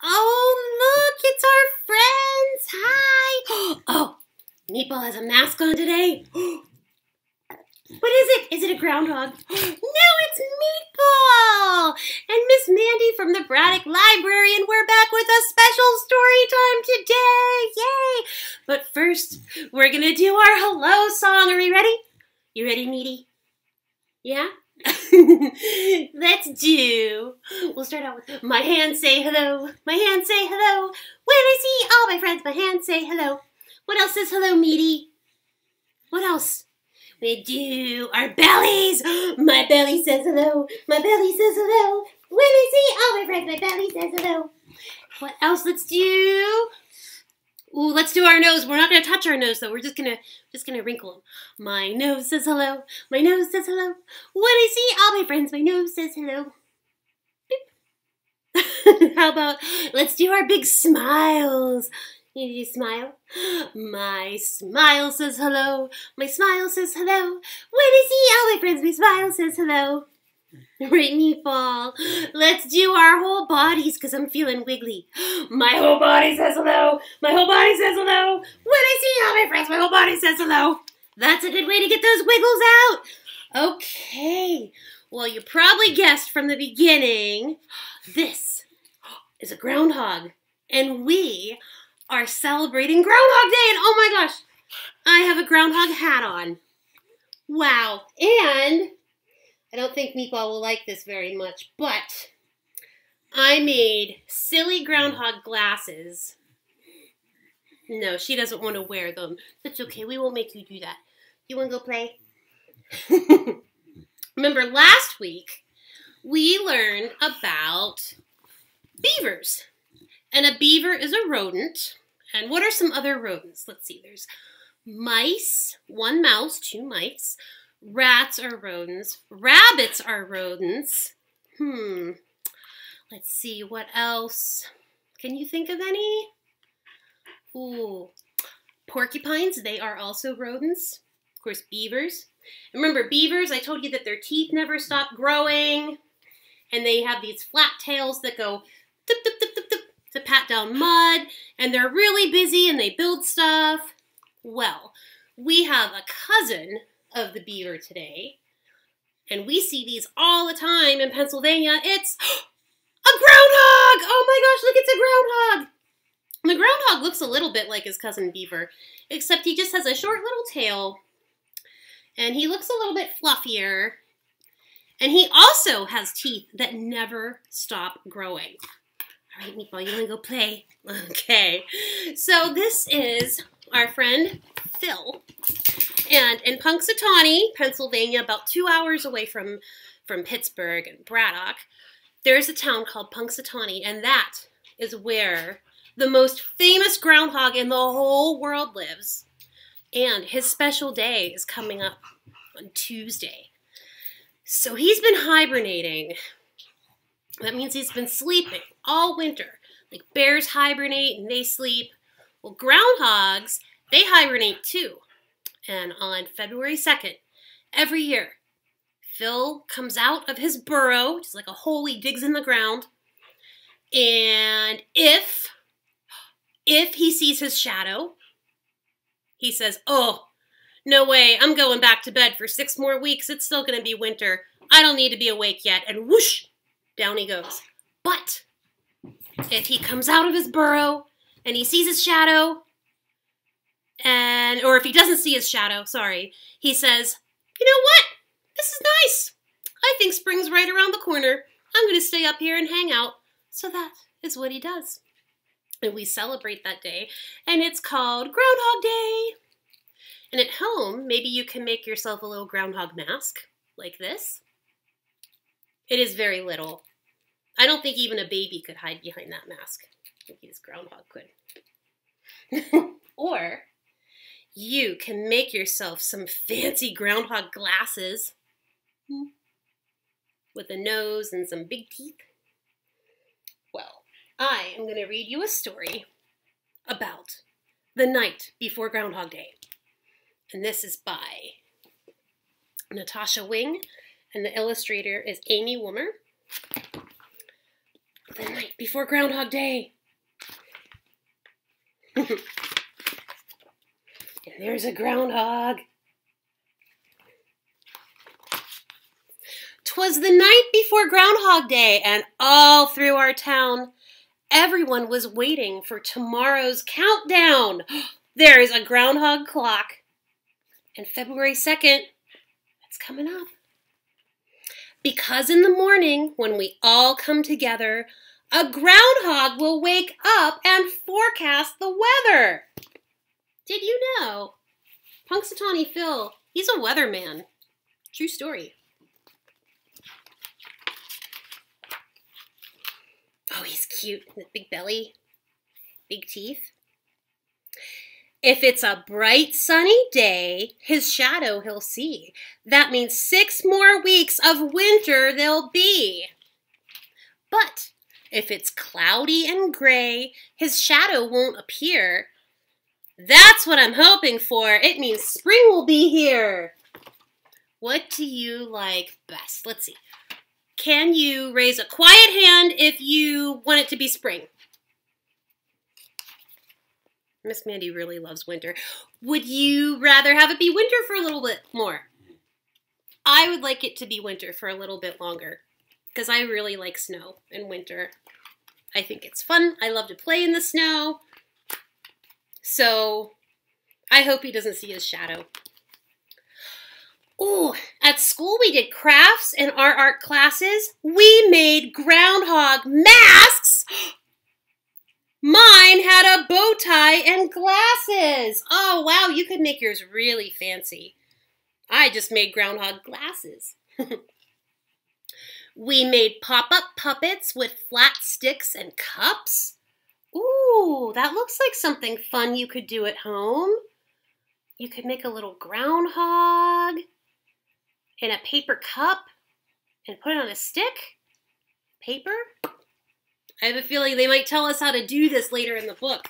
Oh, look, it's our friends. Hi. Oh, Meatball has a mask on today. What is it? Is it a groundhog? No, it's Meatball and Miss Mandee from the Braddock Library, and we're back with a special story time today. Yay! But first, we're going to do our hello song. Are we ready? You ready, Meaty? Yeah? Let's do. We'll start out with my hands say hello. My hands say hello. When I see all my friends, my hands say hello. What else says hello, Meaty? What else? We do our bellies. My belly says hello. My belly says hello. When I see all my friends, my belly says hello. What else? Let's do. Ooh, let's do our nose. We're not gonna touch our nose though. We're just gonna wrinkle them. My nose says hello. My nose says hello. When I see all my friends, my nose says hello. Beep. How about let's do our big smiles. You smile. My smile says hello. My smile says hello. When I see all my friends, my smile says hello. Right, Meatball. Let's do our whole bodies because I'm feeling wiggly. My whole body says hello. My whole body says hello. When I see all my friends, my whole body says hello. That's a good way to get those wiggles out. Okay. Well, you probably guessed from the beginning, this is a groundhog. And we are celebrating Groundhog Day. And oh my gosh, I have a groundhog hat on. Wow. And I don't think Meatball will like this very much, but I made silly groundhog glasses. No, she doesn't want to wear them. That's okay. We won't make you do that. You want to go play? Remember last week, we learned about beavers. And a beaver is a rodent. And what are some other rodents? Let's see. There's mice, one mouse, two mice. Rats are rodents. Rabbits are rodents. Let's see, what else? Can you think of any? Ooh, porcupines, they are also rodents. Of course, beavers. Remember, beavers, I told you that their teeth never stop growing. And they have these flat tails that go tip, tip, tip, tip, tip, to pat down mud. And they're really busy and they build stuff. Well, we have a cousin of the beaver today, and we see these all the time in Pennsylvania. It's a groundhog! Oh my gosh, look, it's a groundhog! And the groundhog looks a little bit like his cousin beaver, except he just has a short little tail, and he looks a little bit fluffier, and he also has teeth that never stop growing. All right, Meatball, you want to go play? Okay, so this is our friend Phil. And in Punxsutawney, Pennsylvania, about 2 hours away from Pittsburgh and Braddock, there's a town called Punxsutawney, and that is where the most famous groundhog in the whole world lives. And his special day is coming up on Tuesday. So he's been hibernating. That means he's been sleeping all winter. Like bears hibernate and they sleep. Well, groundhogs, they hibernate too. And on February 2nd, every year, Phil comes out of his burrow, which is like a hole he digs in the ground. And if he sees his shadow, he says, oh, no way, I'm going back to bed for 6 more weeks. It's still going to be winter. I don't need to be awake yet. And whoosh, down he goes. But if he comes out of his burrow and he sees his shadow, or if he doesn't see his shadow, sorry, he says, you know what? This is nice. I think spring's right around the corner. I'm going to stay up here and hang out. So that is what he does. And we celebrate that day, and it's called Groundhog Day. And at home, maybe you can make yourself a little groundhog mask, like this. It is very little. I don't think even a baby could hide behind that mask. I think this groundhog could. Or you can make yourself some fancy groundhog glasses with a nose and some big teeth. Well, I am going to read you a story about the night before Groundhog Day. And this is by Natasha Wing, and the illustrator is Amy Woomer. The night before Groundhog Day. And there's a groundhog. 'Twas the night before Groundhog Day, and all through our town, everyone was waiting for tomorrow's countdown. There is a groundhog clock. And February 2nd, it's coming up. Because in the morning, when we all come together, a groundhog will wake up and forecast the weather. Did you know? Punxsutawney Phil, he's a weatherman. True story. Oh, he's cute. Big belly, big teeth. If it's a bright, sunny day, his shadow he'll see. That means 6 more weeks of winter there'll be. But if it's cloudy and gray, his shadow won't appear. That's what I'm hoping for. It means spring will be here. What do you like best? Let's see. Can you raise a quiet hand if you want it to be spring? Miss Mandee really loves winter. Would you rather have it be winter for a little bit more? I would like it to be winter for a little bit longer because I really like snow in winter. I think it's fun. I love to play in the snow. So I hope he doesn't see his shadow. Ooh, at school we did crafts in our art classes. We made groundhog masks. Mine had a bow tie and glasses. Oh, wow, you could make yours really fancy. I just made groundhog glasses. We made pop-up puppets with flat sticks and cups. Ooh, that looks like something fun you could do at home. You could make a little groundhog in a paper cup and put it on a stick. Paper? I have a feeling they might tell us how to do this later in the book.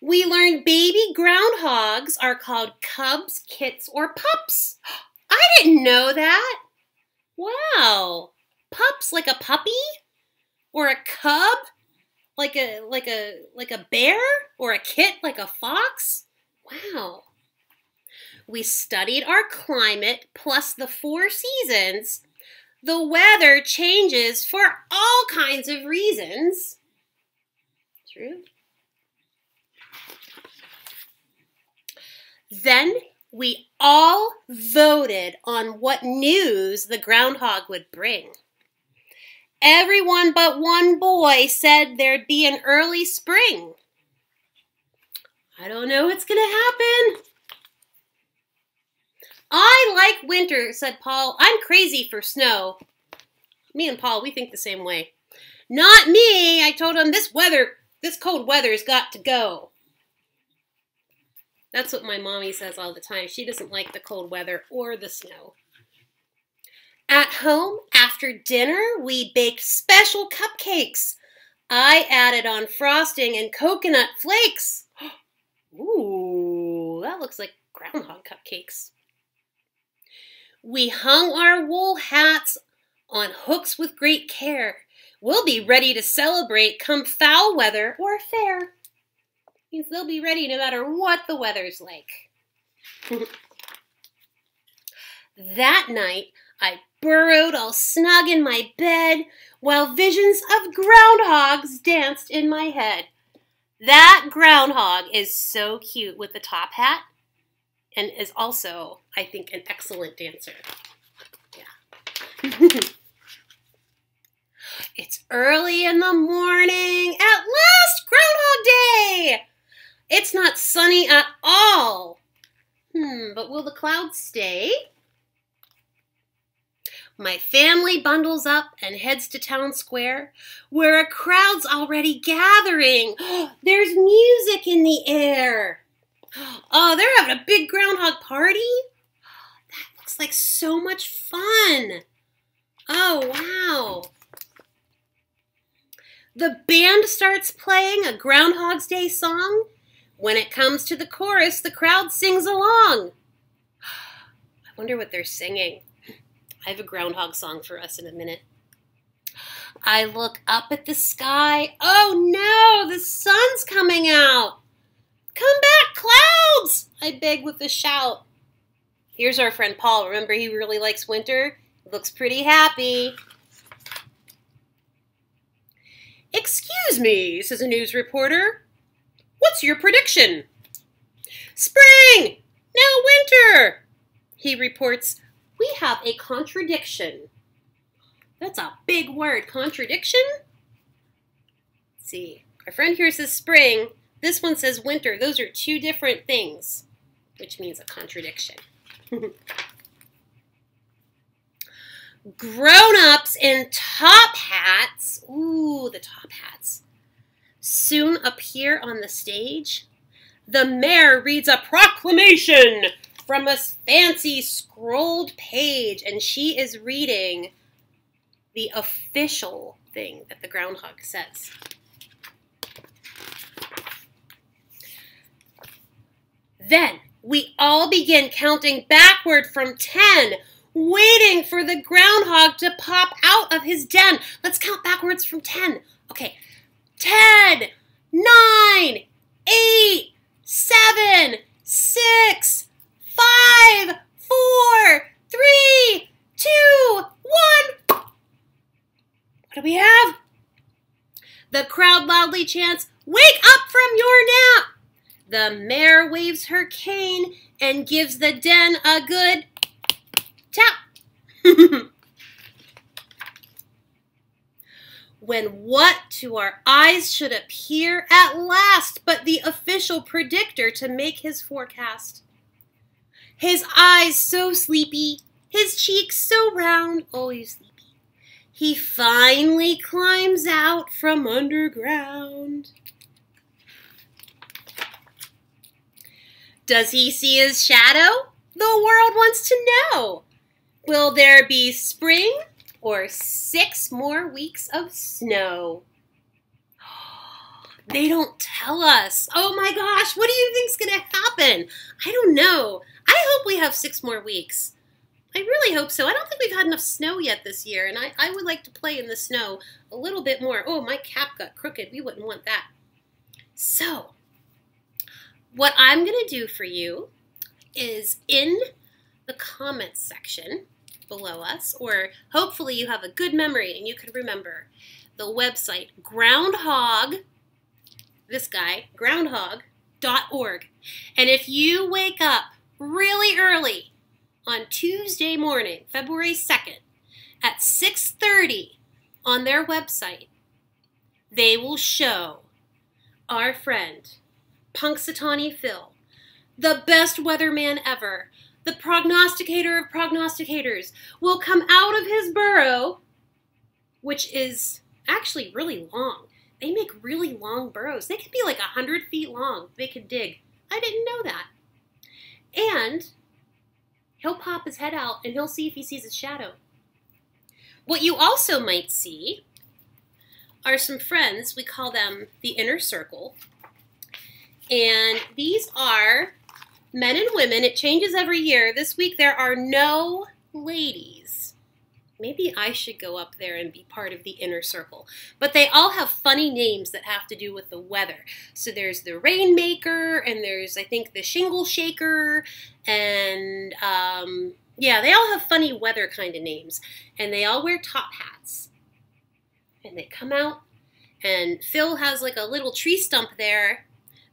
We learned baby groundhogs are called cubs, kits, or pups. I didn't know that. Wow. Pups like a puppy? Or a cub? Like a bear? Or a kit like a fox? Wow. We studied our climate plus the 4 seasons. The weather changes for all kinds of reasons. True. Then we all voted on what news the groundhog would bring. Everyone but one boy said there'd be an early spring. I don't know what's going to happen. I like winter, said Paul. I'm crazy for snow. Me and Paul, we think the same way. Not me, I told him. This cold weather's got to go. That's what my mommy says all the time. She doesn't like the cold weather or the snow. At home, after dinner, we baked special cupcakes. I added on frosting and coconut flakes. Ooh, that looks like groundhog cupcakes. We hung our wool hats on hooks with great care. We'll be ready to celebrate come foul weather or fair. Means they'll be ready no matter what the weather's like. That night, I burrowed all snug in my bed while visions of groundhogs danced in my head. That groundhog is so cute with the top hat and is also, I think, an excellent dancer. Yeah. It's early in the morning. At last, Groundhog Day! It's not sunny at all. But will the clouds stay? My family bundles up and heads to town square, where a crowd's already gathering. There's music in the air. Oh, they're having a big groundhog party? That looks like so much fun. Oh, wow. The band starts playing a Groundhog's Day song. When it comes to the chorus, the crowd sings along. I wonder what they're singing. I have a groundhog song for us in a minute. I look up at the sky. Oh no, the sun's coming out. Come back, clouds! I beg with a shout. Here's our friend Paul. Remember, he really likes winter? Looks pretty happy. Excuse me, says a news reporter. What's your prediction? Spring! Now winter! He reports, we have a contradiction. That's a big word, contradiction? Let's see, our friend here says spring. This one says winter. Those are two different things, which means a contradiction. Grown-ups in top hats, ooh, the top hats, soon appear on the stage. The mayor reads a proclamation from a fancy scrolled page, and she is reading the official thing that the groundhog says. Then we all begin counting backward from 10, waiting for the groundhog to pop out of his den. Let's count backwards from 10. Okay, 10, 9, 8, 7, 6, 5, 4, 3, 2, 1. What do we have? The crowd loudly chants, "Wake up from your nap!" The mayor waves her cane and gives the den a good tap. When what to our eyes should appear at last but the official predictor to make his forecast. His eyes so sleepy, his cheeks so round, always sleepy. He finally climbs out from underground. Does he see his shadow? The world wants to know. Will there be spring or 6 more weeks of snow? They don't tell us. Oh my gosh, what do you think's gonna happen? I don't know. I hope we have 6 more weeks. I really hope so. I don't think we've had enough snow yet this year, and I would like to play in the snow a little bit more. Oh, my cap got crooked. We wouldn't want that. So, what I'm going to do for you is in the comments section below us, or hopefully you have a good memory and you can remember the website Groundhog, this guy, groundhog.org. And if you wake up really early on Tuesday morning, February 2nd, at 6:30 on their website, they will show our friend, Punxsutawney Phil, the best weatherman ever, the prognosticator of prognosticators, will come out of his burrow, which is actually really long. They make really long burrows. They can be like 100 feet long. They can dig. I didn't know that. And he'll pop his head out and he'll see if he sees his shadow. What you also might see are some friends. We call them the inner circle. And these are men and women. It changes every year. This week there are no ladies. Maybe I should go up there and be part of the inner circle. But they all have funny names that have to do with the weather. So there's the Rainmaker, and there's, I think, the Shingle Shaker, and yeah, they all have funny weather kind of names. And they all wear top hats. And they come out, and Phil has like a little tree stump there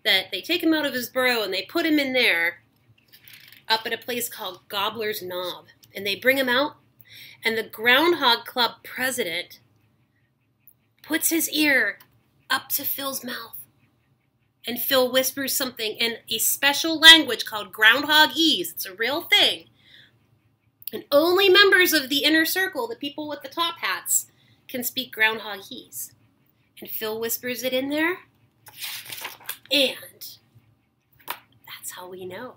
that they take him out of his burrow and they put him in there up at a place called Gobbler's Knob. And they bring him out, and the Groundhog Club president puts his ear up to Phil's mouth. And Phil whispers something in a special language called Groundhogese. It's a real thing. And only members of the inner circle, the people with the top hats, can speak Groundhogese. And Phil whispers it in there. And that's how we know.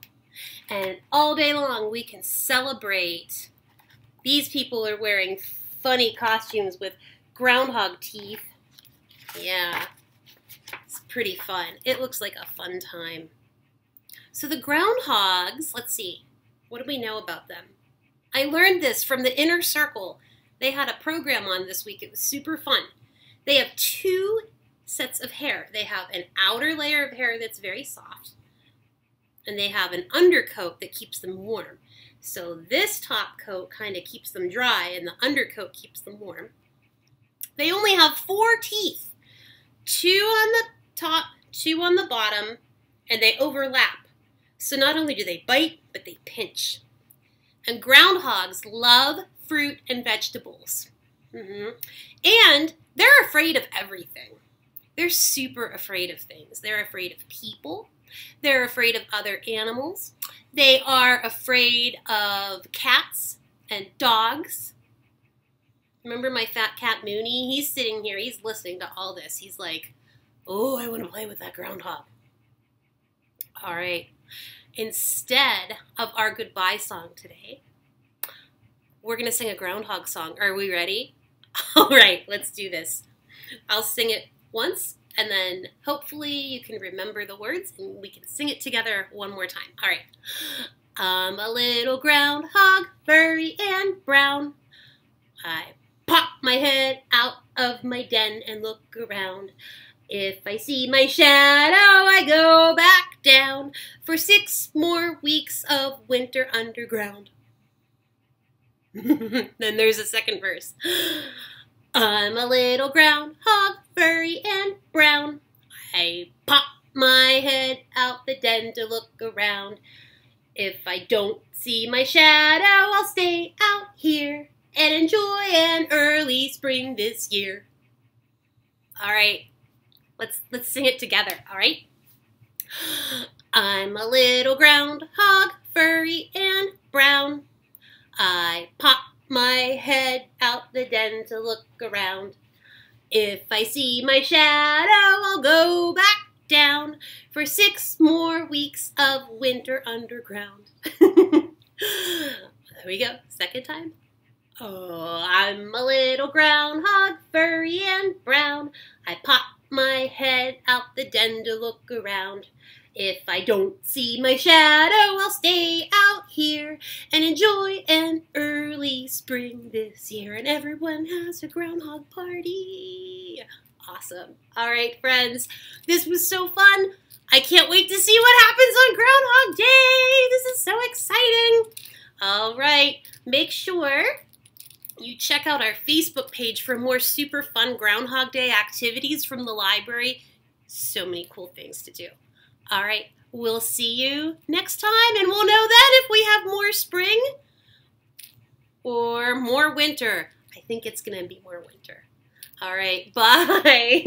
And all day long we can celebrate. These people are wearing funny costumes with groundhog teeth. Yeah, it's pretty fun. It looks like a fun time. So the groundhogs, let's see, what do we know about them? I learned this from the inner circle. They had a program on this week. It was super fun. They have 2 sets of hair. They have an outer layer of hair that's very soft, and they have an undercoat that keeps them warm. So this top coat kind of keeps them dry, and the undercoat keeps them warm. They only have 4 teeth, 2 on the top, 2 on the bottom, and they overlap. So not only do they bite, but they pinch. And groundhogs love fruit and vegetables. And they're afraid of everything. They're super afraid of things. They're afraid of people. They're afraid of other animals. They are afraid of cats and dogs. Remember my fat cat Mooney? He's sitting here. He's listening to all this. He's like, oh, I want to play with that groundhog. All right. Instead of our goodbye song today, we're going to sing a groundhog song. Are we ready? All right, let's do this. I'll sing it once, and then hopefully you can remember the words, and we can sing it together one more time. All right. I'm a little groundhog, furry and brown. I pop my head out of my den and look around. If I see my shadow, I go back down for 6 more weeks of winter underground. Then there's a second verse. I'm a little groundhog, furry and brown. I pop my head out the den to look around. If I don't see my shadow, I'll stay out here and enjoy an early spring this year. All right, let's sing it together, all right? I'm a little groundhog, furry and brown. I pop my head out the den to look around. If I see my shadow, I'll go back down for 6 more weeks of winter underground. There we go, second time. Oh, I'm a little groundhog, furry and brown. I pop my head out the den to look around. If I don't see my shadow, I'll stay out here and enjoy an early spring this year. And everyone has a groundhog party. Awesome. All right, friends, this was so fun. I can't wait to see what happens on Groundhog Day. This is so exciting. All right, make sure you check out our Facebook page for more super fun Groundhog Day activities from the library. So many cool things to do. All right, we'll see you next time, and we'll know then if we have more spring or more winter. I think it's going to be more winter. All right, bye.